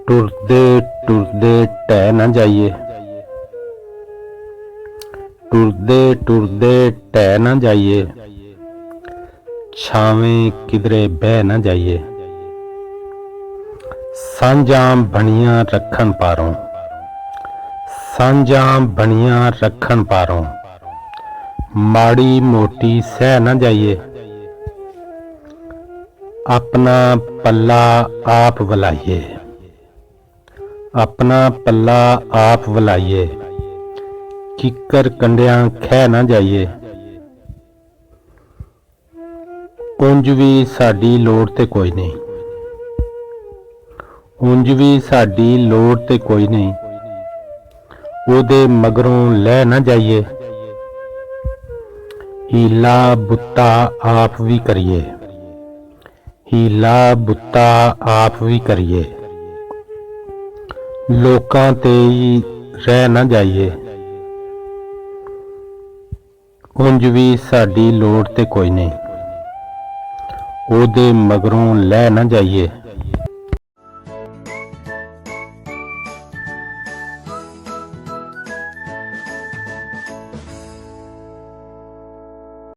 टुरदे टुरदे टह न जाइए, टुरदे टुरदे टह न जाइए, छावें किधरे बह न जाइए। सांझां बणियां रखण पारों, सांझां बणियां रखण पारों, माड़ी मोटी सह न जाइए। अपना पल्ला आप वलाइए, अपना पल्ला आप वलाइए, किकर कंडियां खह न जाइए। उंज भी साडी लोड़ ते कोई नहीं, उंज भी साडी लोड़ ते कोई नहीं, ओदे मगरों लह न जाइए। हीला बुत्ता आप भी करिए, हीला बुत्ता आप भी करिए, लोकां ते ही रह न जाइए। उंज भी साडी लोड़ ते कोई नहीं, ओदे मगरों लह न जाइए।